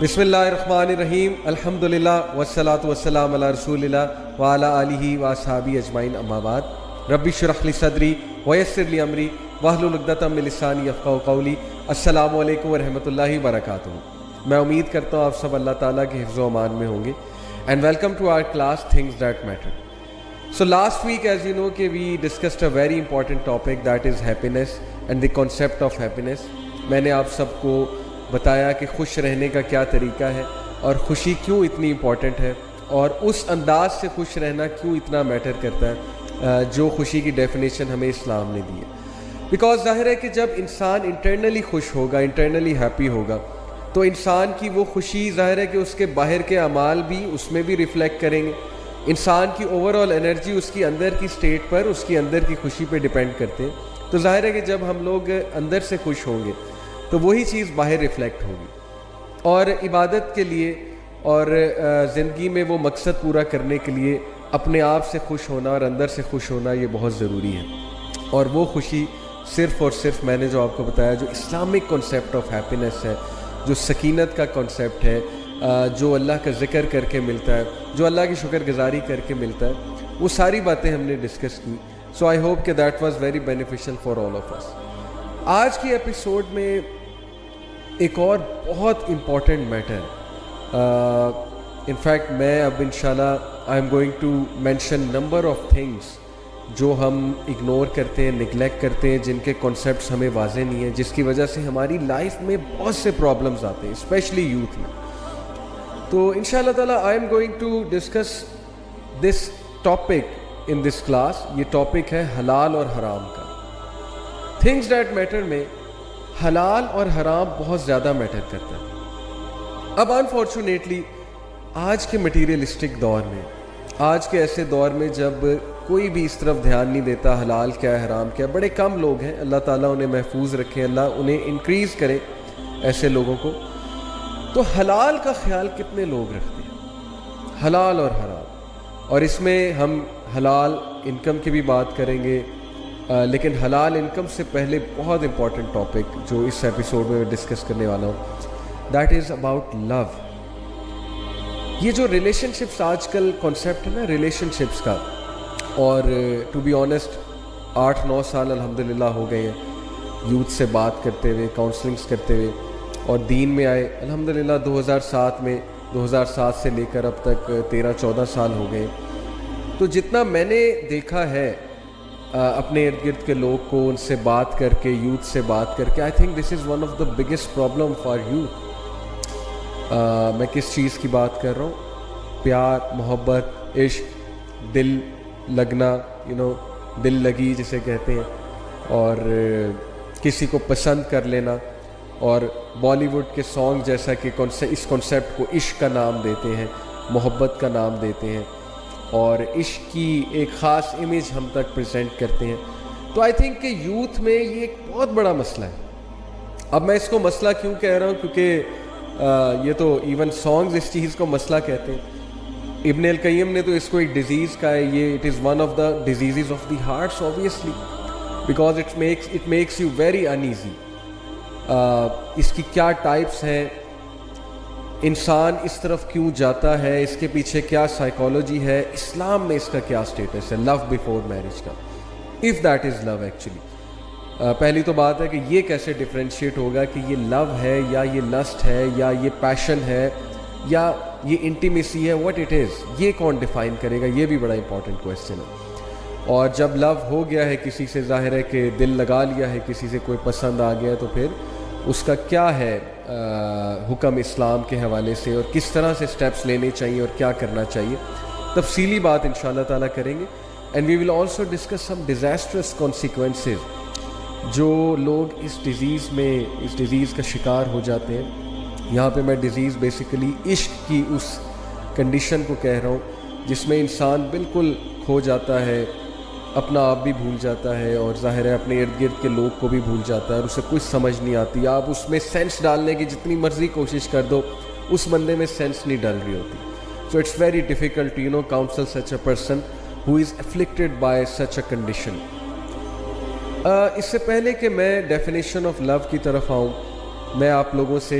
بسم اللہ الرحمن الرحیم الحمدللہ والصلاۃ والسلام علی رسول اللہ وعلی آلہ واصحابہ اجمعین اما بعد رب اشرح لی صدری ویسر لی امری واحلل عقدۃ من لسانی یفقہوا قولی. السلام علیکم ورحمۃ اللہ وبرکاتہ. میں امید کرتا ہوں آپ سب اللہ تعالیٰ کے حفظ و امان میں ہوں گے. And welcome to our class things that matter. So last week, as you know, we discussed a very important topic, that is happiness and the concept of happiness. میں نے آپ سب کو بتایا کہ خوش رہنے کا کیا طریقہ ہے اور خوشی کیوں اتنی امپورٹنٹ ہے اور اس انداز سے خوش رہنا کیوں اتنا میٹر کرتا ہے جو خوشی کی ڈیفینیشن ہمیں اسلام نے دی ہے. بیکاز ظاہر ہے کہ جب انسان انٹرنلی خوش ہوگا, انٹرنلی ہیپی ہوگا, تو انسان کی وہ خوشی ظاہر ہے کہ اس کے باہر کے اعمال بھی اس میں بھی ریفلیکٹ کریں گے. انسان کی اوور آل انرجی اس کی اندر کی سٹیٹ پر, اس کی اندر کی خوشی پہ ڈیپینڈ کرتے ہیں. تو ظاہر ہے کہ جب ہم لوگ اندر سے خوش ہوں گے تو وہی چیز باہر ریفلیکٹ ہوگی. اور عبادت کے لیے اور زندگی میں وہ مقصد پورا کرنے کے لیے اپنے آپ سے خوش ہونا اور اندر سے خوش ہونا یہ بہت ضروری ہے. اور وہ خوشی صرف اور صرف میں نے جو آپ کو بتایا, جو اسلامک کنسیپٹ آف ہیپینس ہے, جو سکینت کا کنسیپٹ ہے, جو اللہ کا ذکر کر کے ملتا ہے, جو اللہ کی شکر گزاری کر کے ملتا ہے, وہ ساری باتیں ہم نے ڈسکس کی. سو آئی ہوپ کہ that was very beneficial for all of us. آج کی ایپیسوڈ میں ایک اور بہت امپورٹنٹ میٹر, انفیکٹ میں اب انشاءاللہ I am going to mention number of things جو ہم اگنور کرتے ہیں, نگلیکٹ کرتے ہیں, جن کے کنسیپٹس ہمیں واضح نہیں ہیں, جس کی وجہ سے ہماری لائف میں بہت سے پرابلمز آتے ہیں, اسپیشلی یوتھ میں. تو انشاءاللہ تعالیٰ I am going to discuss this topic in this class. یہ ٹاپک ہے حلال اور حرام کا. تھنگز دیٹ میٹر میں حلال اور حرام بہت زیادہ میٹر کرتا ہے. اب انفارچونیٹلی آج کے مٹیریلسٹک دور میں, آج کے ایسے دور میں جب کوئی بھی اس طرف دھیان نہیں دیتا حلال کیا ہے حرام کیا ہے, بڑے کم لوگ ہیں, اللہ تعالیٰ انہیں محفوظ رکھے, اللہ انہیں انکریز کرے ایسے لوگوں کو. تو حلال کا خیال کتنے لوگ رکھتے ہیں, حلال اور حرام. اور اس میں ہم حلال انکم کی بھی بات کریں گے, لیکن حلال انکم سے پہلے بہت امپورٹنٹ ٹاپک جو اس ایپیسوڈ میں ڈسکس کرنے والا ہوں, دیٹ از اباؤٹ لو. یہ جو ریلیشن شپس آج کل کانسیپٹ ہے نا ریلیشن شپس کا, اور ٹو بی آنیسٹ 8-9 سال الحمدللہ ہو گئے ہیں یوتھ سے بات کرتے ہوئے, کاؤنسلنگس کرتے ہوئے, اور دین میں آئے الحمدللہ 2007 سے لے کر اب تک 13-14 سال ہو گئے. تو جتنا میں نے دیکھا ہے اپنے ارد گرد کے لوگ کو, ان سے بات کر کے, یوتھ سے بات کر کے, I think this is one of the biggest problem for youth. میں کس چیز کی بات کر رہا ہوں؟ پیار, محبت, عشق, دل لگنا, دل لگی جسے کہتے ہیں, اور کسی کو پسند کر لینا. اور بالی ووڈ کے سانگ جیسا کہ اس کنسیپٹ کو عشق کا نام دیتے ہیں, محبت کا نام دیتے ہیں, اور عشق کی ایک خاص امیج ہم تک پریزنٹ کرتے ہیں. تو آئی تھنک کہ یوتھ میں یہ ایک بہت بڑا مسئلہ ہے. اب میں اس کو مسئلہ کیوں کہہ رہا ہوں, کیونکہ یہ تو ایون سانگز اس چیز کو مسئلہ کہتے ہیں. ابن القیم نے تو اس کو ایک ڈیزیز کہا ہے. یہ it is one of the diseases of the hearts obviously, because it makes you very uneasy. اس کی کیا ٹائپس ہیں, انسان اس طرف کیوں جاتا ہے, اس کے پیچھے کیا سائیکالوجی ہے, اسلام میں اس کا کیا سٹیٹس ہے لو بیفور میرج کا, if that is love actually. پہلی تو بات ہے کہ یہ کیسے ڈفرینشیٹ ہوگا کہ یہ لو ہے یا یہ لسٹ ہے یا یہ پیشن ہے یا یہ انٹیمیسی ہے, واٹ اٹ از, یہ کون ڈیفائن کرے گا؟ یہ بھی بڑا امپورٹنٹ کویسچن ہے. اور جب لو ہو گیا ہے کسی سے, ظاہر ہے کہ دل لگا لیا ہے کسی سے, کوئی پسند آ گیا, تو پھر اس کا کیا ہے حکم اسلام کے حوالے سے, اور کس طرح سے سٹیپس لینے چاہیے اور کیا کرنا چاہیے, تفصیلی بات انشاءاللہ تعالیٰ کریں گے. And we will also discuss some disastrous consequences جو لوگ اس ڈیزیز کا شکار ہو جاتے ہیں. یہاں پہ میں ڈیزیز بیسیکلی عشق کی اس کنڈیشن کو کہہ رہا ہوں جس میں انسان بالکل کھو جاتا ہے, اپنا آپ بھی بھول جاتا ہے, اور ظاہر ہے اپنے ارد گرد کے لوگ کو بھی بھول جاتا ہے, اور اسے کچھ سمجھ نہیں آتی. آپ اس میں سینس ڈالنے کی جتنی مرضی کوشش کر دو, اس بندے میں سینس نہیں ڈل رہی ہوتی. So it's very difficult counsel such a person who is afflicted by such a condition. اس سے پہلے کہ میں ڈیفینیشن آف لو کی طرف آؤں, میں آپ لوگوں سے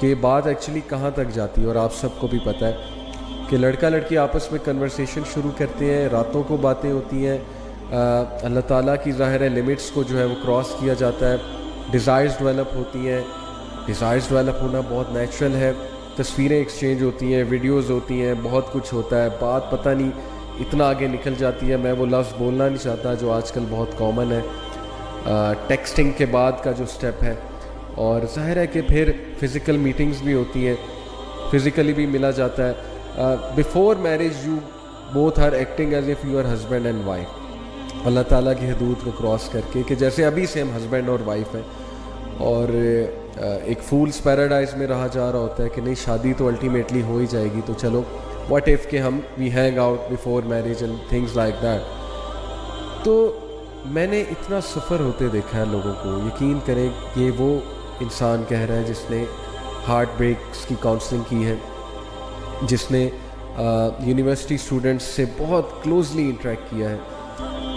کہ بات ایکچولی کہاں تک جاتی ہے. اور آپ سب کو بھی پتہ ہے کہ لڑکا لڑکی آپس میں کنورسیشن شروع کرتے ہیں, راتوں کو باتیں ہوتی ہیں, اللہ تعالیٰ کی ظاہر ہے لمٹس کو جو ہے وہ کراس کیا جاتا ہے, ڈیزائرز ڈیولپ ہوتی ہیں. ڈیزائرز ڈیولپ ہونا بہت نیچرل ہے, تصویریں ایکسچینج ہوتی ہیں, ویڈیوز ہوتی ہیں, بہت کچھ ہوتا ہے. بات پتہ نہیں اتنا آگے نکل جاتی ہے, میں وہ لفظ بولنا نہیں چاہتا جو آج کل بہت کامن ہے, ٹیکسٹنگ کے بعد کا جو سٹیپ ہے. اور ظاہر ہے کہ پھر فزیکل میٹنگز بھی ہوتی ہیں, فزیکلی بھی ملا جاتا ہے. Before marriage you both are acting as if you are husband and wife, اللہ تعالیٰ کی حدود کو کراس کر کے کہ جیسے ابھی سے ہم ہسبینڈ اور وائف ہیں. اور ایک فولس پیراڈائز میں رہا جا رہا ہوتا ہے کہ نہیں شادی تو الٹیمیٹلی ہو ہی جائے گی, تو چلو واٹ ایف کہ ہم we hang out before marriage and things like that. تو میں نے اتنا سفر ہوتے دیکھا ہے لوگوں کو, یقین کریں یہ وہ انسان کہہ رہا ہے جس نے ہارٹ بریکس کی کاؤنسلنگ کی ہے, جس نے یونیورسٹی اسٹوڈنٹس سے بہت کلوزلی انٹریکٹ کیا ہے.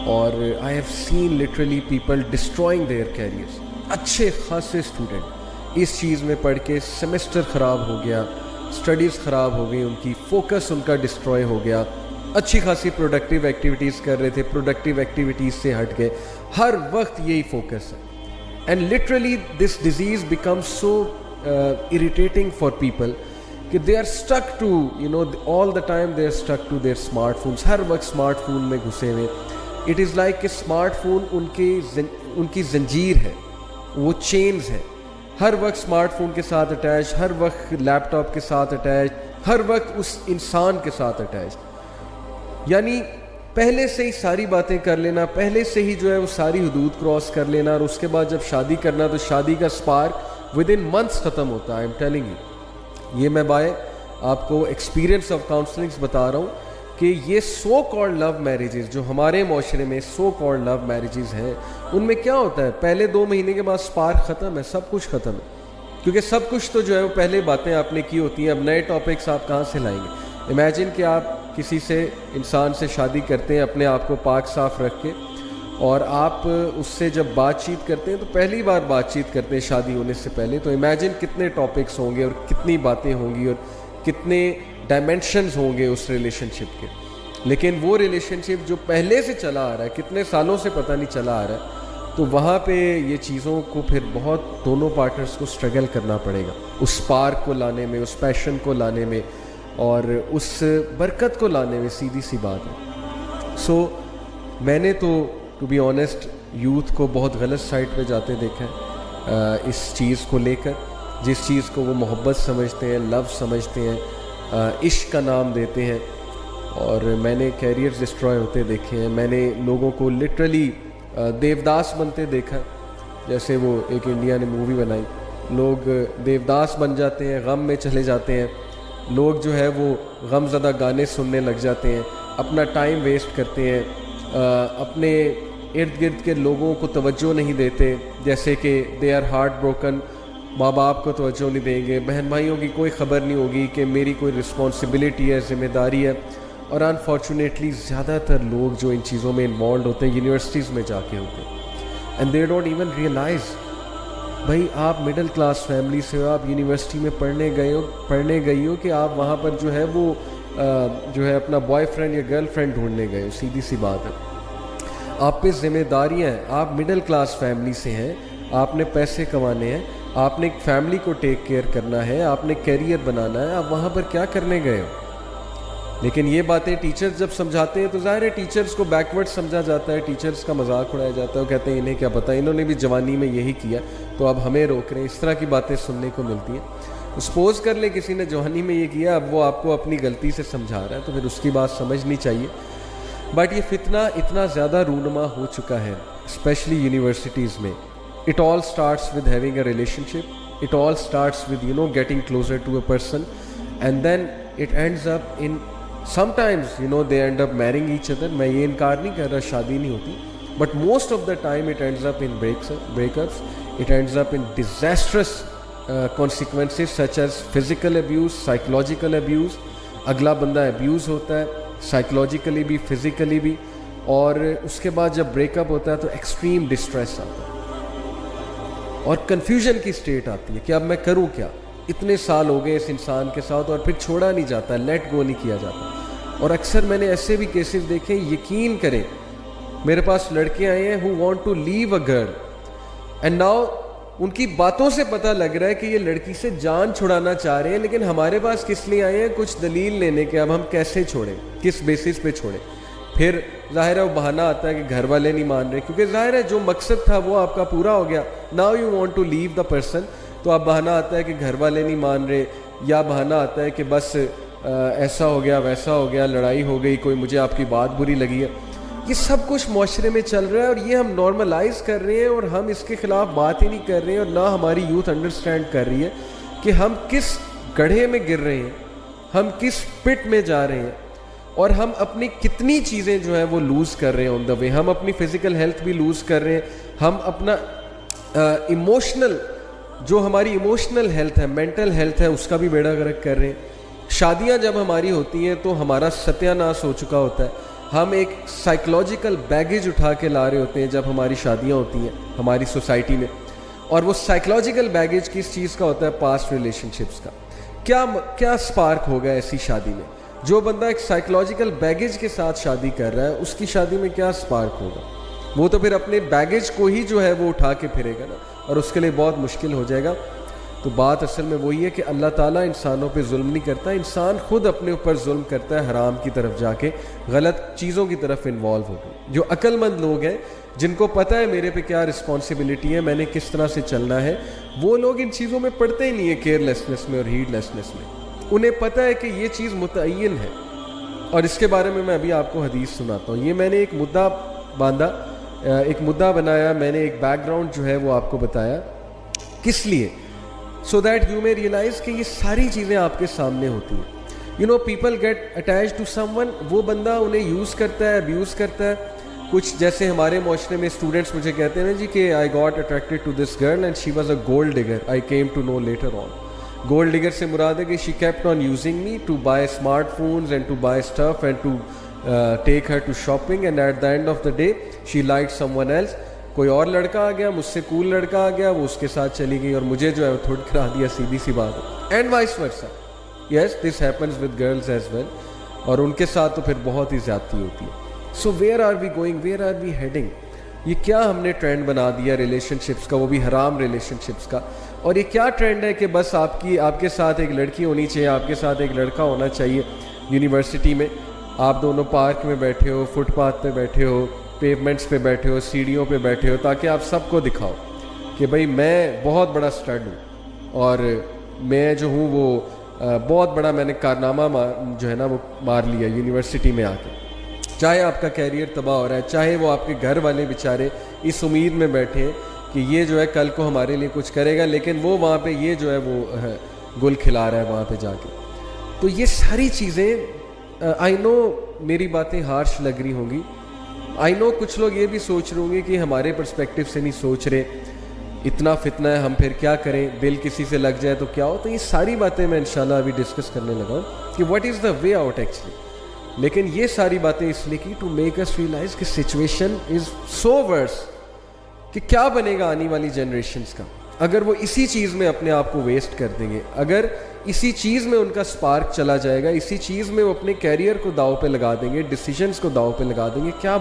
اور I have seen literally people destroying their careers. اچھے خاصے اسٹوڈنٹ اس چیز میں پڑھ کے سیمسٹر خراب ہو گیا, اسٹڈیز خراب ہو گئی ان کی, فوکس ان کا ڈسٹروائے ہو گیا. اچھی خاصی پروڈکٹیو ایکٹیویٹیز کر رہے تھے, پروڈکٹیو ایکٹیویٹیز سے ہٹ گئے, ہر وقت یہی فوکس ہے. And literally this disease became so irritating for people کہ they are stuck to all the time they are stuck to their smartphones, ہر وقت اسمارٹ فون میں گھسے ہوئے. اٹ از لائک کہ اسمارٹ فون ان کی زنجیر ہے, وہ چینز ہے, ہر وقت اسمارٹ فون کے ساتھ اٹیچ, ہر وقت لیپ ٹاپ کے ساتھ اٹیچ, ہر وقت اس انسان کے ساتھ اٹیچ. یعنی پہلے سے ہی ساری باتیں کر لینا, پہلے سے ہی جو ہے وہ ساری حدود کراس کر لینا, اور اس کے بعد جب شادی کرنا تو شادی کا اسپارک ود ان منتھس ختم ہوتا ہے. آئی ایم ٹیلنگ یو, یہ میں بائے آپ کو ایکسپیرینس آف کاؤنسلنگس بتا رہا ہوں کہ یہ سو کالڈ لو میریجز جو ہمارے معاشرے میں سو کالڈ لو میریجز ہیں, ان میں کیا ہوتا ہے پہلے 2 مہینے کے بعد اسپارک ختم ہے, سب کچھ ختم ہے, کیونکہ سب کچھ تو جو ہے وہ پہلے باتیں آپ نے کی ہوتی ہیں. اب نئے ٹاپکس آپ کہاں سے لائیں گے؟ امیجن کہ آپ کسی سے انسان سے شادی کرتے ہیں اپنے آپ کو پاک صاف رکھ کے, اور آپ اس سے جب بات چیت کرتے ہیں تو پہلی بار بات چیت کرتے ہیں شادی ہونے سے پہلے, تو امیجن کتنے ٹاپکس ہوں گے اور کتنی باتیں ہوں گی اور کتنے ڈائمینشنز ہوں گے اس ریلیشن شپ کے. لیکن وہ ریلیشن شپ جو پہلے سے چلا آ رہا ہے, کتنے سالوں سے پتہ نہیں چلا آ رہا ہے, تو وہاں پہ یہ چیزوں کو پھر بہت دونوں پارٹنرز کو اسٹرگل کرنا پڑے گا اس اسپارک کو لانے میں, اس پیشن کو لانے میں, اور اس برکت کو لانے میں. سیدھی سی بات ہے. سو میں نے تو ٹو بی آنیسٹ یوتھ کو بہت غلط سائڈ پہ جاتے دیکھا ہے اس چیز کو لے کر, جس چیز کو وہ محبت سمجھتے ہیں, لو سمجھتے ہیں, عشق کا نام دیتے ہیں. اور میں نے کیریئرز ڈسٹرائے ہوتے دیکھے ہیں, میں نے لوگوں کو لٹرلی دیوداس بنتے دیکھا, جیسے وہ ایک انڈیا نے مووی بنائی, لوگ دیوداس بن جاتے ہیں, غم میں چلے جاتے ہیں, لوگ جو ہے وہ غم زدہ گانے سننے لگ جاتے ہیں, اپنا ٹائم ویسٹ کرتے ہیں, اپنے ارد گرد کے لوگوں کو توجہ نہیں دیتے, جیسے کہ دے آر ہارٹ بروکن, ماں باپ کو توجہ نہیں دیں گے, بہن بھائیوں کی کوئی خبر نہیں ہوگی کہ میری کوئی رسپانسبلٹی ہے, ذمہ داری ہے. اور انفارچونیٹلی زیادہ تر لوگ جو ان چیزوں میں انوالوڈ ہوتے ہیں یونیورسٹیز میں جا کے ہوتے ہیں, and they don't even realize. بھائی آپ مڈل کلاس فیملی سے ہو, آپ یونیورسٹی میں پڑھنے گئی ہو کہ آپ وہاں پر جو ہے وہ جو ہے اپنا بوائے فرینڈ یا گرل فرینڈ ڈھونڈنے گئے ہو. سیدھی سی بات ہے, آپ پہ ذمہ داریاں ہیں, آپ مڈل کلاس فیملی سے ہیں, آپ نے پیسے کمانے ہیں, آپ نے ایک فیملی کو ٹیک کیئر کرنا ہے, آپ نے کیریئر بنانا ہے, آپ وہاں پر کیا کرنے گئے ہو. لیکن یہ باتیں ٹیچرز جب سمجھاتے ہیں تو ظاہر ہے ٹیچرز کو بیکورڈ سمجھا جاتا ہے, ٹیچرز کا مذاق اڑایا جاتا ہے, وہ کہتے ہیں انہیں کیا پتہ, انہوں نے بھی جوانی میں یہی کیا تو اب ہمیں روک رہے ہیں. اس طرح کی باتیں سننے کو ملتی ہیں. سپوز کر لیں کسی نے جوانی میں یہ کیا, اب وہ آپ کو اپنی غلطی سے سمجھا رہا ہے تو پھر اس کی بات سمجھنی چاہیے. بٹ یہ فتنہ اتنا زیادہ رونما ہو چکا ہے اسپیشلی یونیورسٹیز میں. It all starts with having a relationship, it all starts with getting closer to a person, and then it ends up in sometimes they end up marrying each other. میں یہ انکار نہیں کر رہا شادی نہیں ہوتی, but most of the time it ends up in breakups, it ends up in disastrous consequences such as physical abuse, psychological abuse. اگلا بندہ abuse ہوتا ہے psychologically بھی physically بھی, اور اس کے بعد جب بریک اپ ہوتا ہے تو extreme distress آتا ہے اور confusion کی state آتی ہے کہ اب میں کروں کیا. اتنے سال ہو گئے اس انسان کے ساتھ اور پھر چھوڑا نہیں جاتا, لیٹ گو نہیں کیا جاتا. اور اکثر میں نے ایسے بھی کیسز دیکھے, یقین کریں میرے پاس لڑکے آئے ہیں who want to leave a girl and now ان کی باتوں سے پتہ لگ رہا ہے کہ یہ لڑکی سے جان چھڑانا چاہ رہے ہیں, لیکن ہمارے پاس کس لیے آئے ہیں؟ کچھ دلیل لینے کے, اب ہم کیسے چھوڑیں, کس بیسس پہ چھوڑیں. پھر ظاہر ہے وہ بہانہ آتا ہے کہ گھر والے نہیں مان رہے, کیونکہ ظاہر ہے جو مقصد تھا وہ آپ کا پورا ہو گیا. Now you want to leave the person, تو اب بہانہ آتا ہے کہ گھر والے نہیں مان رہے, یا بہانہ آتا ہے کہ بس ایسا ہو گیا ویسا ہو گیا, لڑائی ہو گئی, کوئی مجھے آپ کی بات بری لگی ہے. یہ سب کچھ معاشرے میں چل رہا ہے اور یہ ہم نارملائز کر رہے ہیں اور ہم اس کے خلاف بات ہی نہیں کر رہے ہیں, اور نہ ہماری یوتھ انڈرسٹینڈ کر رہی ہے کہ ہم کس گڑھے میں گر رہے ہیں, ہم کس پٹ میں جا رہے ہیں, اور ہم اپنی کتنی چیزیں جو ہیں وہ لوز کر رہے ہیں آن دا وے. ہم اپنی فزیکل ہیلتھ بھی لوز کر رہے ہیں, ہم اپنا ایموشنل جو ہماری ایموشنل ہیلتھ ہے, مینٹل ہیلتھ ہے, اس کا بھی بیڑا غرق کر رہے ہیں. شادیاں جب ہماری ہوتی ہیں تو ہمارا ستیہ ناش ہو چکا ہوتا ہے. ہم ایک سائیکلوجیکل بیگیج اٹھا کے لا رہے ہوتے ہیں جب ہماری شادیاں ہوتی ہیں ہماری سوسائٹی میں, اور وہ سائیکلوجیکل بیگیج کس چیز کا ہوتا ہے؟ پاسٹ ریلیشن شپس کا. کیا سپارک ہوگا ایسی شادی میں؟ جو بندہ ایک سائیکلوجیکل بیگیج کے ساتھ شادی کر رہا ہے اس کی شادی میں کیا سپارک ہوگا؟ وہ تو پھر اپنے بیگیج کو ہی جو ہے وہ اٹھا کے پھرے گا نا, اور اس کے لیے بہت مشکل ہو جائے گا. تو بات اصل میں وہی ہے کہ اللہ تعالیٰ انسانوں پہ ظلم نہیں کرتا, انسان خود اپنے اوپر ظلم کرتا ہے, حرام کی طرف جا کے غلط چیزوں کی طرف انوالو ہو گئے. جو عقل مند لوگ ہیں جن کو پتہ ہے میرے پہ کیا رسپانسبلٹی ہے, میں نے کس طرح سے چلنا ہے, وہ لوگ ان چیزوں میں پڑتے ہی نہیں ہیں, کیئر لیسنس میں اور ہیڈ لیسنس میں. انہیں پتہ ہے کہ یہ چیز متعین ہے, اور اس کے بارے میں ابھی آپ کو حدیث سناتا ہوں. یہ میں نے ایک مدعا باندھا, ایک مدعا بنایا, میں نے ایک بیک گراؤنڈ جو ہے وہ آپ کو بتایا, کس لیے؟ so that you may realize کہ یہ ساری چیزیں آپ کے سامنے ہوتی ہیں. you know people get attached to someone, وہ بندہ انہیں یوز کرتا ہے, ابیوز کرتا ہے. کچھ جیسے ہمارے معاشرے میں اسٹوڈنٹس مجھے کہتے ہیں نا جی کہ I got attracted to this girl and she was a gold digger, I came to know later on. gold digger سے مراد ہے کہ she kept on using me to buy smartphones and to buy stuff and to take her to shopping, and at the end of the day she liked someone else. کوئی اور لڑکا آ گیا, مجھ سے کول لڑکا آ گیا, وہ اس کے ساتھ چلی گئی اور مجھے جو ہے وہ تھوڑا کرا دیا, سیدھی سی بات ہے. And vice versa, yes this happens with girls as well, اور ان کے ساتھ تو پھر بہت ہی زیادتی ہوتی ہے. So where are we going, where are we heading? یہ کیا ہم نے ٹرینڈ بنا دیا ریلیشن شپس کا, وہ بھی حرام ریلیشن شپس کا. اور یہ کیا ٹرینڈ ہے کہ بس آپ کے ساتھ ایک لڑکی ہونی چاہیے, آپ کے ساتھ ایک لڑکا ہونا چاہیے. یونیورسٹی میں آپ دونوں پارک میں بیٹھے ہو, فٹ پاتھ پہ بیٹھے ہو, پیومنٹس پہ بیٹھے ہو, سیڑھیوں پہ بیٹھے ہو, تاکہ آپ سب کو دکھاؤ کہ بھئی میں بہت بڑا اسٹڈ ہوں, اور میں جو ہوں وہ بہت بڑا میں نے کارنامہ جو ہے نا وہ مار لیا یونیورسٹی میں آ کے. چاہے آپ کا کیریئر تباہ ہو رہا ہے, چاہے وہ آپ کے گھر والے بیچارے اس امید میں بیٹھے ہیں کہ یہ جو ہے کل کو ہمارے لیے کچھ کرے گا, لیکن وہ وہاں پہ یہ جو ہے وہ گل کھلا رہا ہے وہاں پہ جا کے. تو یہ ساری چیزیں آئی نو میری باتیں ہارش لگ رہی ہوں گی, آئی نو کچھ لوگ یہ بھی سوچ رہے ہوں گے کہ ہمارے پرسپیکٹو سے نہیں سوچ رہے, اتنا فتنہ ہے, ہم پھر کیا کریں, دل کسی سے لگ جائے تو کیا ہو. تو یہ ساری باتیں میں انشاءاللہ ابھی ڈسکس کرنے لگا ہوں کہ what is the way out actually. لیکن یہ ساری باتیں اس لیے کی ٹو میک اس ریئلائز کہ سچویشن از سو ورس, کہ کیا بنے گا آنے والی جنریشنز کا اگر وہ اسی چیز میں اپنے آپ کو ویسٹ کر دیں گے, اگر اسی چیز میں ان کا سپارک چلا جائے گا, اسی چیز میں وہ اپنے کیریئر کو داؤ پہ لگا دیں گے, ڈیسیجنز کو داؤ پہ لگا دیں گے, کیا